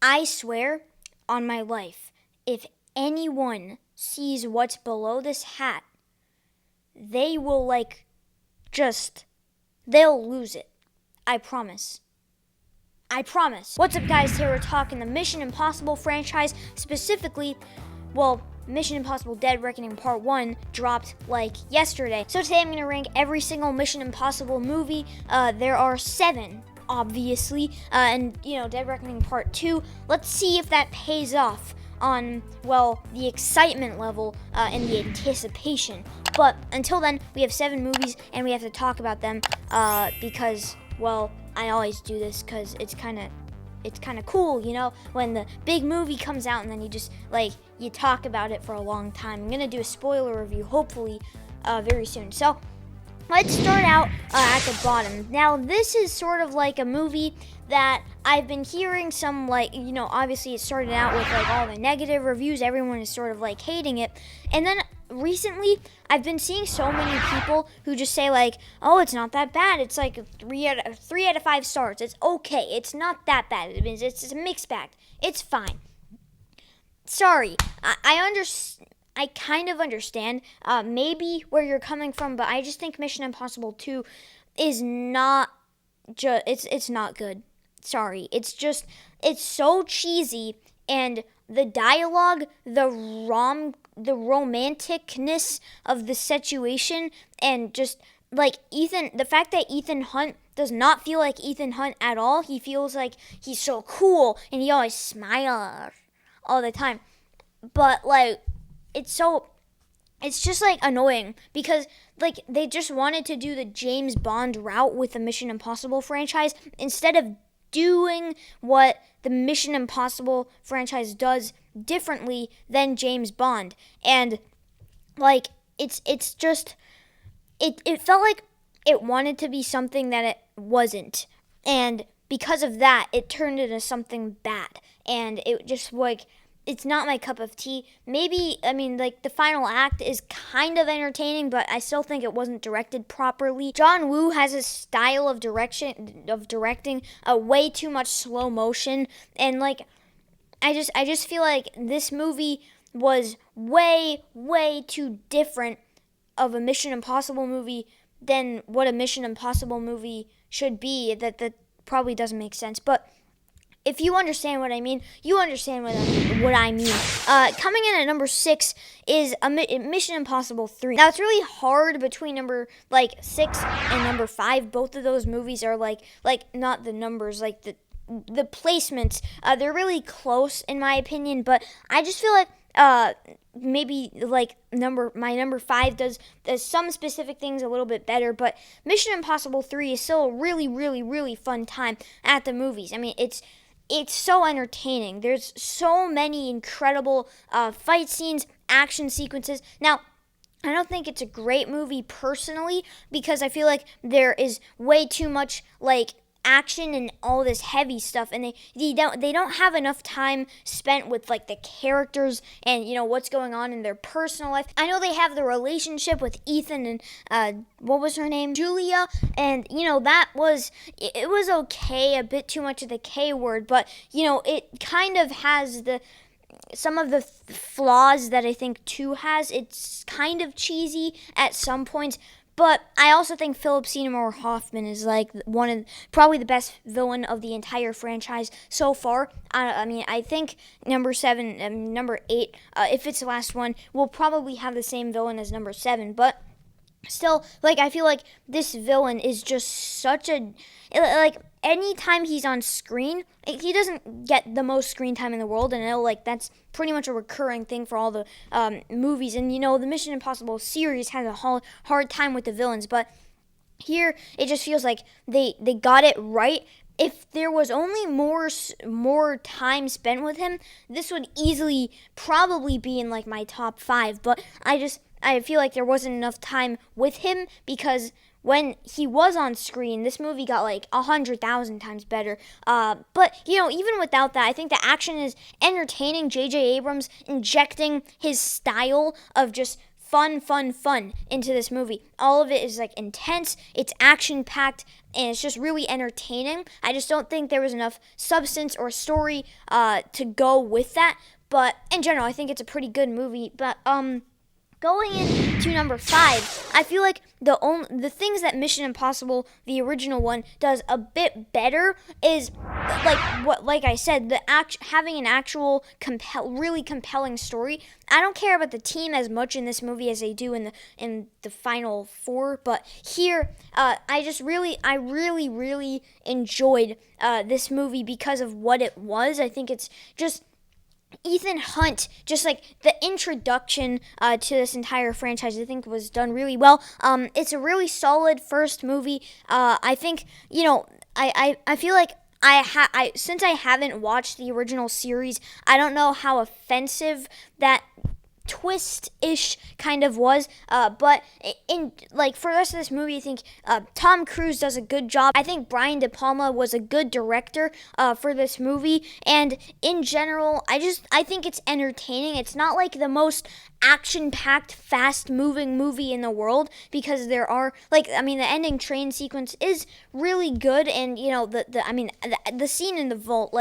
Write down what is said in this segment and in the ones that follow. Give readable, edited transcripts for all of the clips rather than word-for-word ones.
I swear on my life, if anyone sees what's below this hat, they will they'll lose it. I promise. I promise. What's up, guys? Here we're talking the Mission Impossible franchise, specifically, Mission Impossible Dead Reckoning Part 1 dropped yesterday. So today I'm going to rank every single Mission Impossible movie. There are 7, obviously, and Dead Reckoning Part 2. Let's see if that pays off on, the excitement level and the anticipation. But until then, we have 7 movies, and we have to talk about them because, I always do this because it's kind of cool, when the big movie comes out and then you just, you talk about it for a long time. I'm going to do a spoiler review, hopefully, very soon. So, let's start out at the bottom. Now, this is sort of like a movie that I've been hearing some, obviously it started out with, all the negative reviews. Everyone is sort of, hating it. And then recently, I've been seeing so many people who just say, oh, it's not that bad. It's like 3 out of 5 stars. It's okay. It's not that bad. It's a mixed bag. It's fine. Sorry. I kind of understand maybe where you're coming from, but I just think Mission Impossible 2 is not it's not good. Sorry. It's so cheesy, and the dialogue, the romanticness of the situation, and just the fact that Ethan Hunt does not feel like Ethan Hunt at all. He feels like he's so cool and he always smiles all the time. But it's just annoying because they just wanted to do the James Bond route with the Mission Impossible franchise instead of doing what the Mission Impossible franchise does differently than James Bond. And it felt like it wanted to be something that it wasn't. And because of that, it turned into something bad. And it just it's not my cup of tea. Maybe, the final act is kind of entertaining, but I still think it wasn't directed properly. John Woo has a style of directing way too much slow motion, and I just feel like this movie was way, way too different of a Mission Impossible movie than what a Mission Impossible movie should be. That probably doesn't make sense, but if you understand what I mean, you understand what I mean. Coming in at number 6 is Mission Impossible 3. Now, it's really hard between number 6 and number 5. Both of those movies are not the numbers, the placements. They're really close in my opinion, but I just feel maybe my number 5 does some specific things a little bit better, but Mission Impossible 3 is still a really, really, really fun time at the movies. It's so entertaining. There's so many incredible fight scenes, action sequences. Now, I don't think it's a great movie personally because I feel like there is way too much action and all this heavy stuff, and they don't have enough time spent with the characters and what's going on in their personal life. I know they have the relationship with Ethan and what was her name, Julia, and that was okay, a bit too much of the K word, but it kind of has some of the flaws that I think 2 has. It's kind of cheesy at some points. But I also think Philip Seymour Hoffman is probably the best villain of the entire franchise so far. I think number 7 and number 8, if it's the last one, will probably have the same villain as number 7. But still, I feel like this villain is just such a anytime he's on screen, he doesn't get the most screen time in the world, and I know that's pretty much a recurring thing for all the movies. And the Mission Impossible series has a hard time with the villains, but here it just feels like they got it right. If there was only more time spent with him, this would easily probably be in my top 5. But I feel like there wasn't enough time with him because when he was on screen, this movie got 100,000 times better. But even without that, I think the action is entertaining. J.J. Abrams injecting his style of just fun into this movie. All of it is like intense, it's action packed, and it's just really entertaining. I just don't think there was enough substance or story to go with that. But in general, I think it's a pretty good movie. But going into number 5, I feel like the things that Mission Impossible, the original one, does a bit better is like I said, having an actual really compelling story. I don't care about the team as much in this movie as they do in the final 4, but here I really enjoyed this movie because of what it was. I think it's just Ethan Hunt, just like the introduction to this entire franchise, I think was done really well. It's a really solid first movie. I think, I feel like since I haven't watched the original series, I don't know how offensive that twist-ish kind of was, but in for the rest of this movie, I think Tom Cruise does a good job. I think Brian De Palma was a good director for this movie, and in general, I think it's entertaining. It's not like the most action-packed, fast-moving movie in the world, because there are the ending train sequence is really good, and the scene in the vault,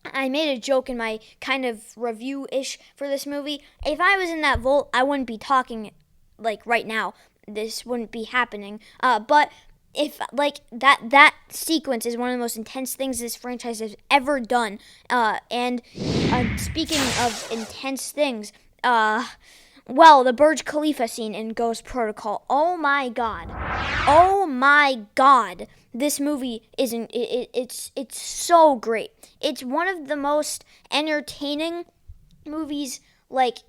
I made a joke in my kind of review-ish for this movie. If I was in that vault, I wouldn't be talking right now. This wouldn't be happening. But if that sequence is one of the most intense things this franchise has ever done. And speaking of intense things, the Burj Khalifa scene in Ghost Protocol. Oh my God. This movie it's so great. It's one of the most entertaining movies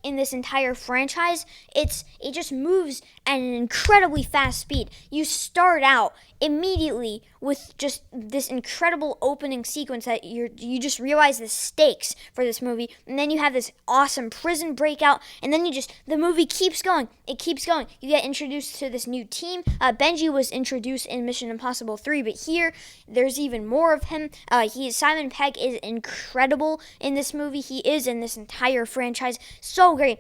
in this entire franchise. It just moves at an incredibly fast speed. You start out immediately with just this incredible opening sequence that you just realize the stakes for this movie, and then you have this awesome prison breakout, and then the movie keeps going. It keeps going. You get introduced to this new team. Benji was introduced in Mission Impossible 3, but here there's even more of him. Simon Pegg is incredible in this movie. He is in this entire franchise. So great.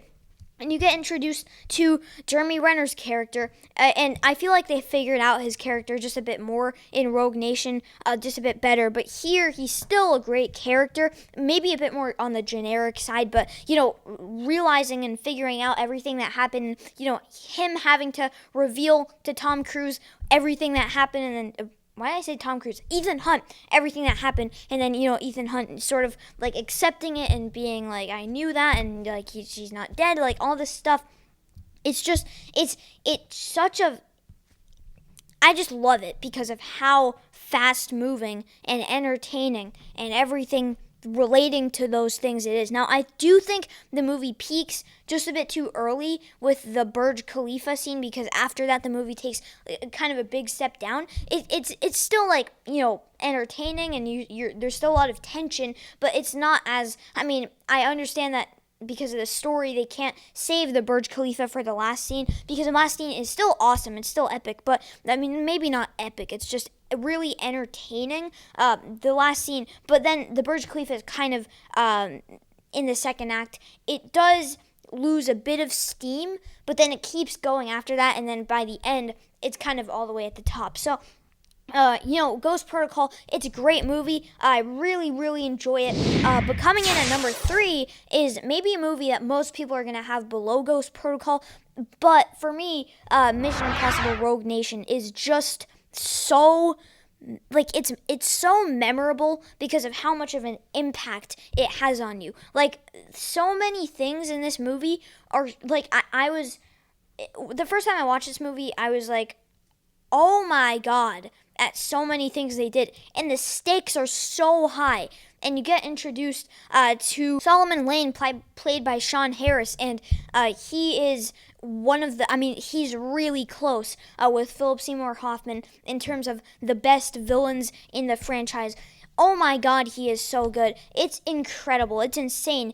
And you get introduced to Jeremy Renner's character, and I feel like they figured out his character just a bit more in Rogue Nation, just a bit better. But here, he's still a great character, maybe a bit more on the generic side, but, realizing and figuring out everything that happened, him having to reveal to Tom Cruise everything that happened, and then why did I say Tom Cruise? Ethan Hunt, everything that happened, and then, Ethan Hunt sort of, accepting it and being I knew that, and, she's not dead, all this stuff. It's just, it's such a, I just love it because of how fast-moving and entertaining and everything relating to those things it is. Now, I do think the movie peaks just a bit too early with the Burj Khalifa scene, because after that the movie takes kind of a big step down. It's still entertaining, and there's still a lot of tension, but it's not as, I understand that because of the story, they can't save the Burj Khalifa for the last scene, because the last scene is still awesome, it's still epic, but maybe not epic, it's just really entertaining, the last scene. But then the Burj Khalifa is kind of in the second act, it does lose a bit of steam, but then it keeps going after that, and then by the end it's kind of all the way at the top. So Ghost Protocol, it's a great movie. I really enjoy it. But coming in at number 3 is maybe a movie that most people are going to have below Ghost Protocol. But for me, Mission Impossible Rogue Nation is just so, it's so memorable because of how much of an impact it has on you. So many things in this movie are, I was, the first time I watched this movie, I was oh my God, at so many things they did, and the stakes are so high. And you get introduced to Solomon Lane, played by Sean Harris, and he is one of the, he's really close with Philip Seymour Hoffman in terms of the best villains in the franchise. Oh my God, he is so good. It's incredible. It's insane.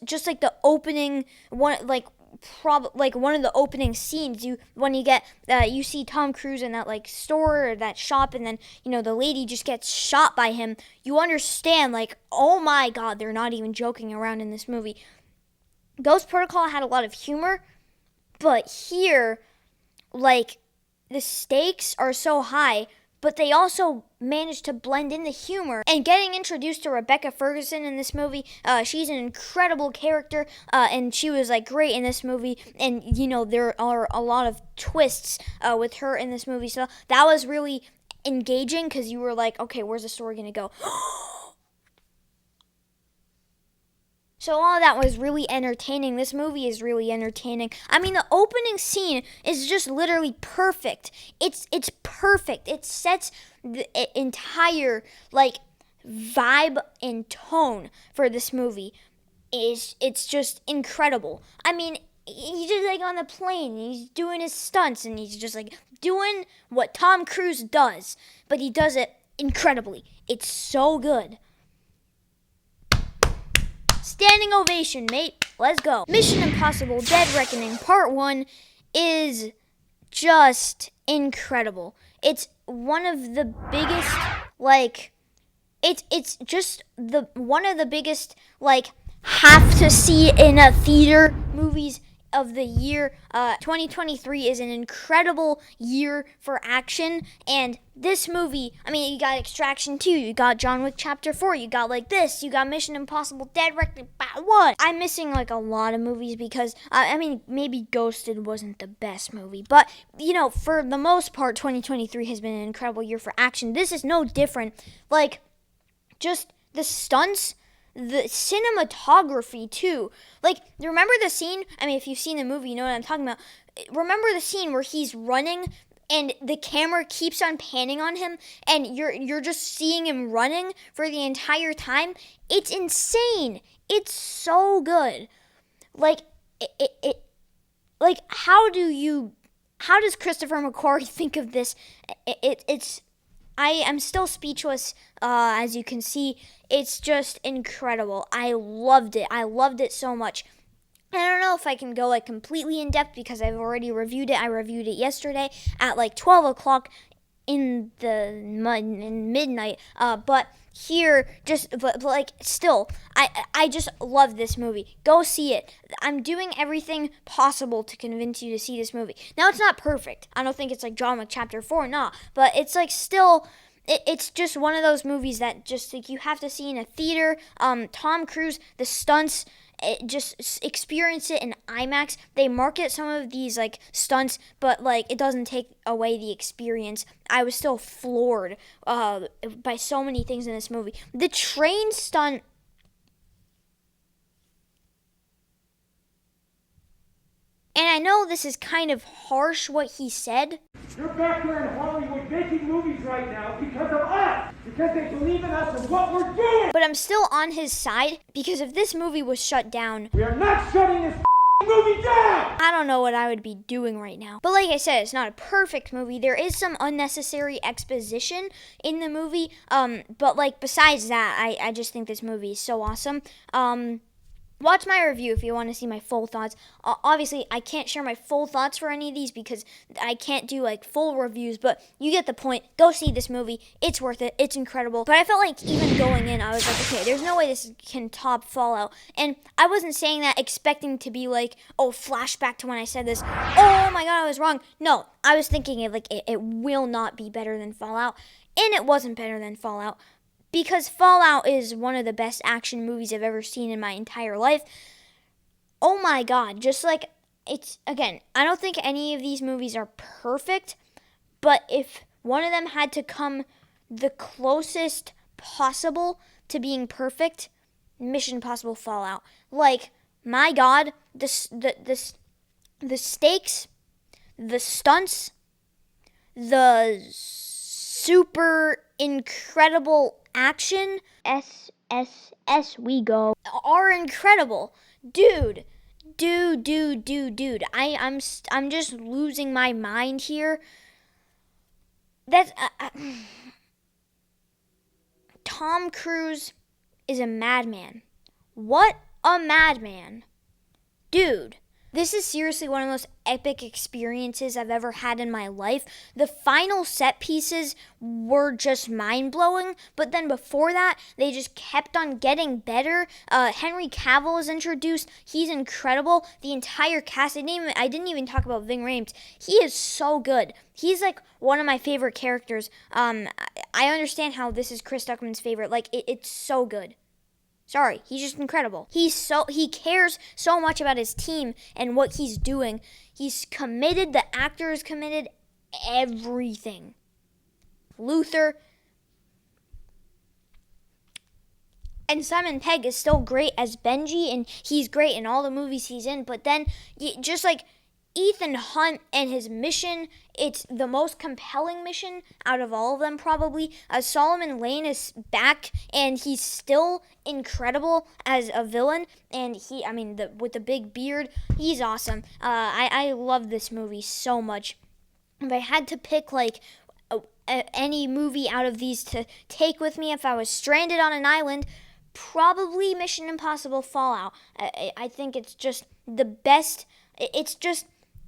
Just the opening one, one of the opening scenes, when you get you see Tom Cruise in that store or that shop, and then the lady just gets shot by him. You understand, oh my God, they're not even joking around in this movie. Ghost Protocol had a lot of humor, But here, like, the stakes are so high, but they also managed to blend in the humor. And getting introduced to Rebecca Ferguson in this movie, she's an incredible character, and she was like great in this movie. And there are a lot of twists with her in this movie, so that was really engaging because you were like, okay, where's the story gonna go? So all of that was really entertaining. This movie is really entertaining. I mean, the opening scene is just literally perfect. It's perfect. It sets the entire vibe and tone for this movie. It's just incredible. I mean, he's just on the plane, and he's doing his stunts, and he's just doing what Tom Cruise does, but he does it incredibly. It's so good. Standing ovation, mate. Let's go. Mission Impossible Dead Reckoning Part 1 is just incredible. It's one of the biggest, it's just one of the biggest, have to see in a theater movies of the year. 2023 is an incredible year for action, and this movie, I mean, you got Extraction 2, you got John Wick Chapter 4, you got this, you got Mission Impossible Dead Reckoning Part 1. I'm missing a lot of movies because, maybe Ghosted wasn't the best movie, but, for the most part, 2023 has been an incredible year for action. This is no different. Just the stunts, the cinematography too. Remember the scene? I mean, if you've seen the movie, you know what I'm talking about. Remember the scene where he's running and the camera keeps on panning on him, and you're just seeing him running for the entire time? It's insane. It's so good. How does Christopher McQuarrie think of this? I am still speechless, as you can see. It's just incredible. I loved it. I loved it so much. I don't know if I can go completely in depth because I've already reviewed it. I reviewed it yesterday at 12 o'clock in midnight. But here, still, I just love this movie. Go see it. I'm doing everything possible to convince you to see this movie. Now, it's not perfect. I don't think it's John Wick Chapter 4, nah. But it's still, it's just one of those movies that just you have to see in a theater. Tom Cruise, the stunts, just experience it in IMAX. They market some of these stunts, but it doesn't take away the experience. I was still floored by so many things in this movie. The train stunt, and I know this is kind of harsh what he said. You're back there in Hollywood making movies right now because of us! Because they believe in us and what we're doing! But I'm still on his side, because if this movie was shut down, we are not shutting this movie down! I don't know what I would be doing right now. But like I said, it's not a perfect movie. There is some unnecessary exposition in the movie. But besides that, I just think this movie is so awesome. Watch my review if you want to see my full thoughts. Obviously, I can't share my full thoughts for any of these because I can't do full reviews, but you get the point. Go see this movie. It's worth it. It's incredible. But I felt even going in, I was okay, there's no way this can top Fallout. And I wasn't saying that expecting to be flashback to when I said this. Oh my god, I was wrong. No, I was thinking it will not be better than Fallout. And it wasn't better than Fallout. Because Fallout is one of the best action movies I've ever seen in my entire life. Oh my god, it's, again, I don't think any of these movies are perfect, but if one of them had to come the closest possible to being perfect, Mission Impossible Fallout. My god, the stakes, the stunts, the super incredible action, we go, are incredible. Dude. I'm just losing my mind here. That's Tom Cruise is a madman. What a madman. Dude, This is seriously one of the most epic experiences I've ever had in my life. The final set pieces were just mind-blowing, but then before that, they just kept on getting better. Henry Cavill is introduced. He's incredible. The entire cast, I didn't even talk about Ving Rhames. He is so good. He's like one of my favorite characters. I understand how this is Chris Duckman's favorite. Like, it's so good. Sorry, he's just incredible. He cares so much about his team and what he's doing. He's committed. The actor is committed. Everything. Luther. And Simon Pegg is still great as Benji, and he's great in all the movies he's in. But then, just like Ethan Hunt and his mission, it's the most compelling mission out of all of them probably. Solomon Lane is back, and he's still incredible as a villain. And with the big beard, he's awesome. I love this movie so much. If I had to pick any movie out of these to take with me if I was stranded on an island, probably Mission Impossible Fallout. I think it's just the best.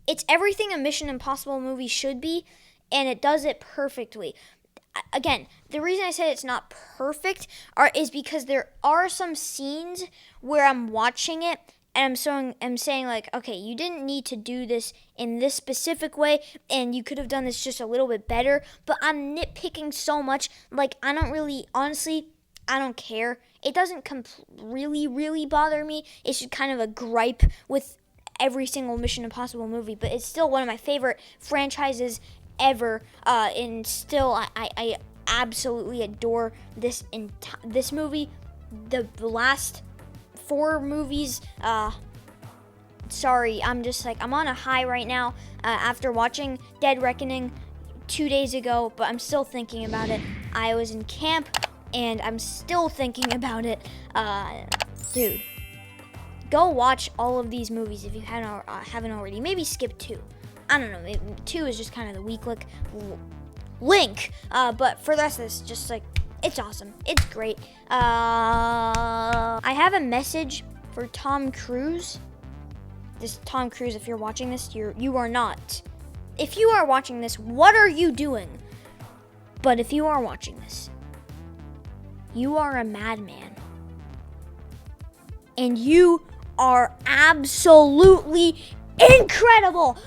It's everything a Mission Impossible movie should be, and it does it perfectly. Again, the reason I said it's not perfect is because there are some scenes where I'm watching it and I'm saying like, okay, you didn't need to do this in this specific way, and you could have done this just a little bit better. But I'm nitpicking so much, like I don't care. It doesn't really bother me. It's just kind of a gripe with every single Mission Impossible movie, but it's still one of my favorite franchises ever. And still, I absolutely adore this movie. The last 4 movies. Sorry, I'm on a high right now after watching Dead Reckoning 2 days ago, but I'm still thinking about it. I was in camp, and I'm still thinking about it. Dude. Go watch all of these movies if you haven't already. Maybe skip 2. I don't know. Maybe 2 is just kind of the weak link. But for the rest of this, just like, it's awesome. It's great. I have a message for Tom Cruise. Tom Cruise, if you're watching this, you are not. If you are watching this, what are you doing? But if you are watching this, you are a madman. And you are absolutely incredible.